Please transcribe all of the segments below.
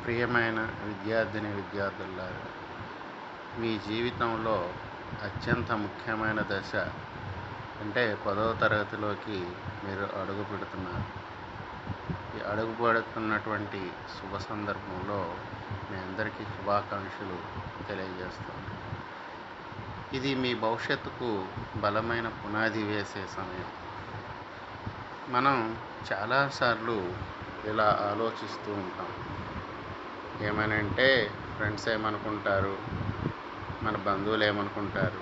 ప్రియమైన విద్యార్థులారా, మీ జీవితంలో అత్యంత ముఖ్యమైన దశ అంటే 10వ తరగతిలోకి మీరు అడుగు పెడుతున్నారు. ఈ అడుగు పెడుతున్నటువంటి శుభ సందర్భంలో మీ అందరికీ శుభాకాంక్షలు తెలియజేస్తున్నాను. ఇది మీ భవిష్యత్తుకు బలమైన పునాది వేసే సమయం. మనం చాలాసార్లు ఇలా ఆలోచిస్తూ ఉంటాం. ఏమనంటే ఫ్రెండ్స్ ఏమనుకుంటారు, మన బంధువులు ఏమనుకుంటారు,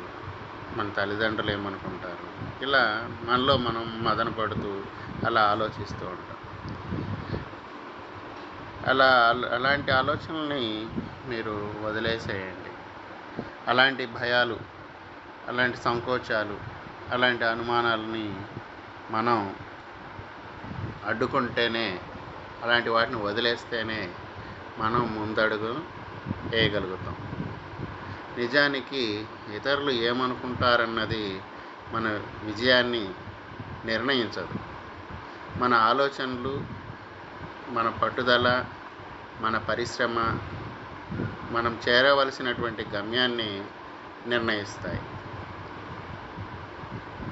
మన తల్లిదండ్రులు ఏమనుకుంటారు, ఇలా మనలో మనం మదన పడుతూ అలా ఆలోచిస్తూ ఉంటాం. అలాంటి ఆలోచనల్ని మీరు వదిలేసేయండి. అలాంటి భయాలు, అలాంటి సంకోచాలు, అలాంటి అనుమానాలని మనం అడ్డుకుంటేనే, అలాంటి వాటిని వదిలేస్తేనే మనం ముందడుగు వేయగలుగుతాం. నిజానికి ఇతరులు ఏమనుకుంటారన్నది మన విజయాన్ని నిర్ణయించదు. మన ఆలోచనలు, మన పట్టుదల, మన పరిశ్రమ మనం చేరవలసినటువంటి గమ్యాన్ని నిర్ణయిస్తాయి.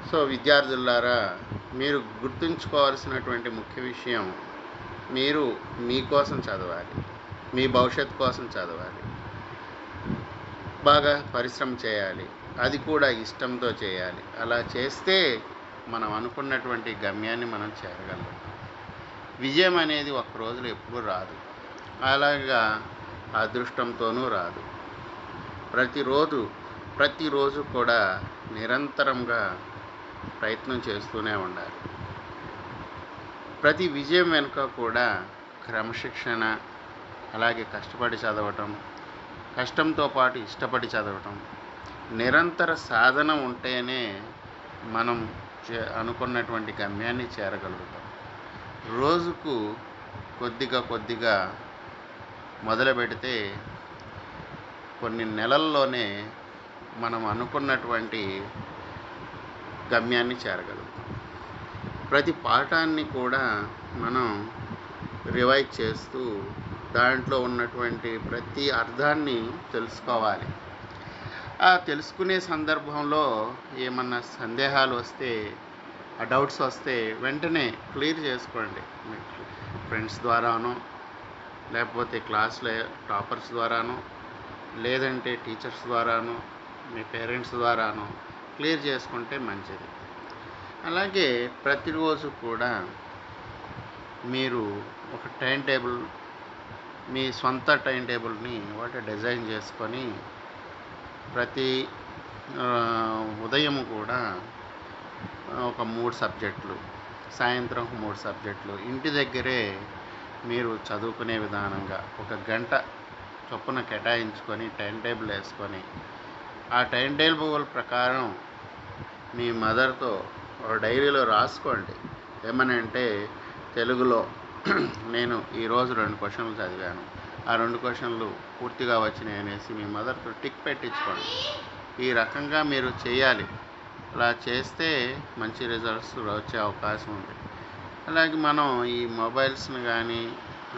సో విద్యార్థులారా, మీరు గుర్తుంచుకోవాల్సినటువంటి ముఖ్య విషయం, మీరు మీకోసం చదవాలి, మీ భవిష్యత్తు కోసం చదవాలి, బాగా పరిశ్రమ చేయాలి, అది కూడా ఇష్టంతో చేయాలి. అలా చేస్తే మనం అనుకున్నటువంటి గమ్యాన్ని మనం చేరగలం. విజయం అనేది ఒక రోజులో ఎప్పుడూ రాదు, అలాగా అదృష్టంతోనూ రాదు. ప్రతిరోజు కూడా నిరంతరంగా ప్రయత్నం చేస్తూనే ఉండాలి. ప్రతి విజయం వెనుక కూడా క్రమశిక్షణ, అలాగే కష్టపడి చదవటం, కష్టంతో పాటు ఇష్టపడి చదవటం, నిరంతర సాధన ఉంటేనే మనం అనుకున్నటువంటి గమ్యాన్ని చేరగలుగుతాం. రోజుకు కొద్దిగా మొదలు పెడితే కొన్ని నెలల్లోనే మనం అనుకున్నటువంటి గమ్యాన్ని చేరగలుగుతాం. ప్రతి పాఠాన్ని కూడా మనం రివైజ్ చేస్తూ దాంట్లో ఉన్నటువంటి ప్రతి అర్థాన్ని తెలుసుకోవాలి. ఆ తెలుసుకునే సందర్భంలో ఏమన్నా సందేహాలు వస్తే, ఆ డౌట్స్ వస్తే వెంటనే క్లియర్ చేసుకోండి. ఫ్రెండ్స్ ద్వారానో, లేకపోతే క్లాస్లో టాపర్స్ ద్వారానో, లేదంటే టీచర్స్ ద్వారానో, మీ పేరెంట్స్ ద్వారానో క్లియర్ చేసుకుంటే మంచిది. అలాగే ప్రతిరోజు కూడా మీరు ఒక టైం టేబుల్, మీ సొంత టైం టేబుల్ని డిజైన్ చేసుకొని ప్రతి ఉదయం కూడా ఒక 3 సబ్జెక్టులు, సాయంత్రం 3 సబ్జెక్టులు ఇంటి దగ్గరే మీరు చదువుకునే విధానంగా ఒక గంట చొప్పున కేటాయించుకొని టైం టేబుల్ వేసుకొని, ఆ టైం టేబుల్ ప్రకారం మీ మదర్తో డైరీలో రాసుకోండి. ఏమనంటే తెలుగులో నేను ఈరోజు 2 క్వశ్చన్లు చదివాను, ఆ 2 క్వశ్చన్లు పూర్తిగా వచ్చినాయి అనేసి మీ మదర్తో టిక్ పెట్టించుకోండి. ఈ రకంగా మీరు చేయాలి. అలా చేస్తే మంచి రిజల్ట్స్ వచ్చే అవకాశం ఉంది. అలాగే మనం ఈ మొబైల్స్ని కానీ,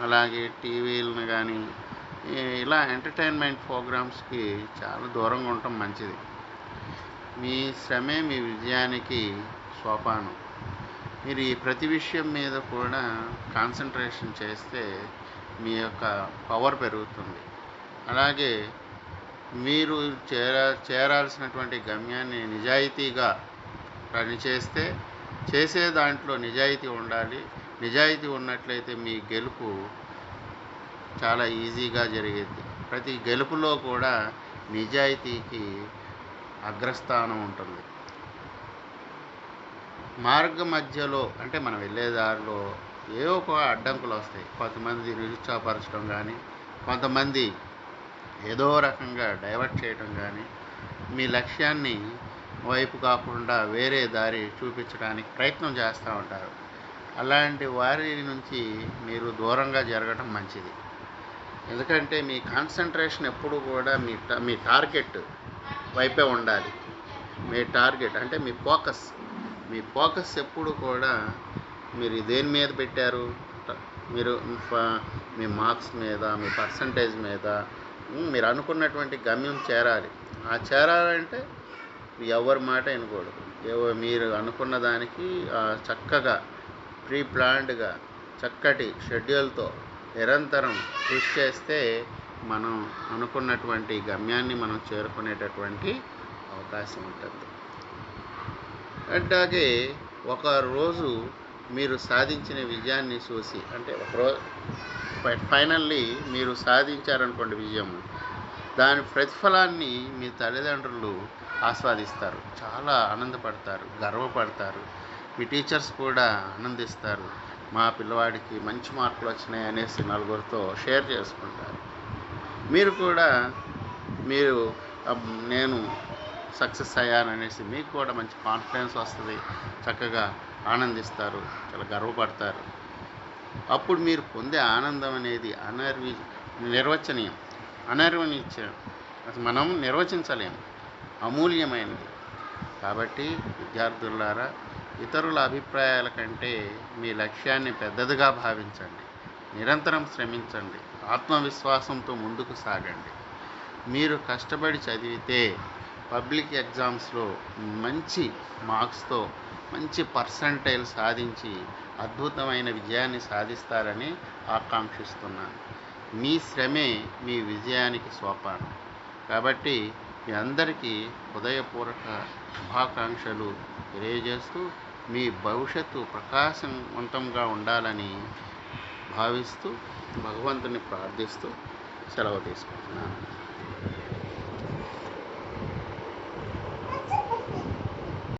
అలాగే టీవీలను కానీ, ఇలా ఎంటర్టైన్మెంట్ ప్రోగ్రామ్స్కి చాలా దూరంగా ఉండటం మంచిది. మీ శ్రమే మీ విజయానికి సోపానం. మీరు ఈ ప్రతి విషయం మీద కూడా కాన్సన్ట్రేషన్ చేస్తే మీ యొక్క పవర్ పెరుగుతుంది. అలాగే మీరు చేరాల్సినటువంటి గమ్యాన్ని నిజాయితీగా పనిచేస్తే, చేసే దాంట్లో నిజాయితీ ఉండాలి. నిజాయితీ ఉన్నట్లయితే మీ గెలుపు చాలా ఈజీగా జరిగేది. ప్రతి గెలుపులో కూడా నిజాయితీకి అగ్రస్థానం ఉంటుంది. మార్గ మధ్యలో అంటే మనం వెళ్ళే దారిలో ఏవో ఒక అడ్డంకులు వస్తాయి. కొంతమంది నిరుత్సాహపరచడం కానీ, కొంతమంది ఏదో రకంగా డైవర్ట్ చేయడం కానీ, మీ లక్ష్యాన్ని వైపు కాకుండా వేరే దారి చూపించడానికి ప్రయత్నం చేస్తూ ఉంటారు. అలాంటి వారి నుంచి మీరు దూరంగా జరగడం మంచిది. ఎందుకంటే మీ కాన్సన్ట్రేషన్ ఎప్పుడు కూడా మీ టార్గెట్ వైపే ఉండాలి. మీ టార్గెట్ అంటే మీ ఫోకస్ ఎప్పుడు కూడా మీరు దేని మీద పెట్టారు, మీరు మీ మార్క్స్ మీద, మీ పర్సంటేజ్ మీద మీరు అనుకున్నటువంటి గమ్యం చేరాలి. ఆ చేరాలంటే ఎవరి మాట వినకూడదు. మీరు అనుకున్న దానికి చక్కగా ప్రీ ప్లాన్డ్గా చక్కటి షెడ్యూల్తో నిరంతరం కృషి చేస్తే మనం అనుకున్నటువంటి గమ్యాన్ని మనం చేరుకునేటటువంటి అవకాశం ఉంటుంది. అట్లాగే ఒకరోజు మీరు సాధించిన విజయాన్ని చూసి, అంటే ఒకరోజు ఫైనల్లీ మీరు సాధించారనుకోండి విజయం, దాని ప్రతిఫలాన్ని మీ తల్లిదండ్రులు ఆస్వాదిస్తారు, చాలా ఆనందపడతారు, గర్వపడతారు. మీ టీచర్స్ కూడా ఆనందిస్తారు, మా పిల్లవాడికి మంచి మార్కులు వచ్చినాయి అనేసి నలుగురితో షేర్ చేసుకుంటారు. మీరు కూడా మీరు నేను సక్సెస్ అయ్యాననేసి మీకు కూడా మంచి కాన్ఫిడెన్స్ వస్తుంది, చక్కగా ఆనందిస్తారు, చాలా గర్వపడతారు. అప్పుడు మీరు పొందే ఆనందం అనేది నిర్వచనీయం, అసలు మనం నిర్వచించలేము, అమూల్యమైనది. కాబట్టి విద్యార్థులారా, ఇతరుల అభిప్రాయాల కంటే మీ లక్ష్యాన్ని పెద్దదిగా భావించండి, నిరంతరం శ్రమించండి, ఆత్మవిశ్వాసంతో ముందుకు సాగండి. మీరు కష్టపడి చదివితే పబ్లిక్ ఎగ్జామ్స్లో మంచి మార్క్స్తో మంచి పర్సంటైల్ సాధించి అద్భుతమైన విజయాన్ని సాధిస్తారని ఆకాంక్షిస్తున్నాను. మీ శ్రమే మీ విజయానికి సోపానం. కాబట్టి మీ అందరికీ హృదయపూర్వక శుభాకాంక్షలు తెలియజేస్తూ, మీ భవిష్యత్తు ప్రకాశవంతంగా ఉండాలని భావిస్తూ, భగవంతుని ప్రార్థిస్తూ సెలవు తీసుకుంటున్నాను.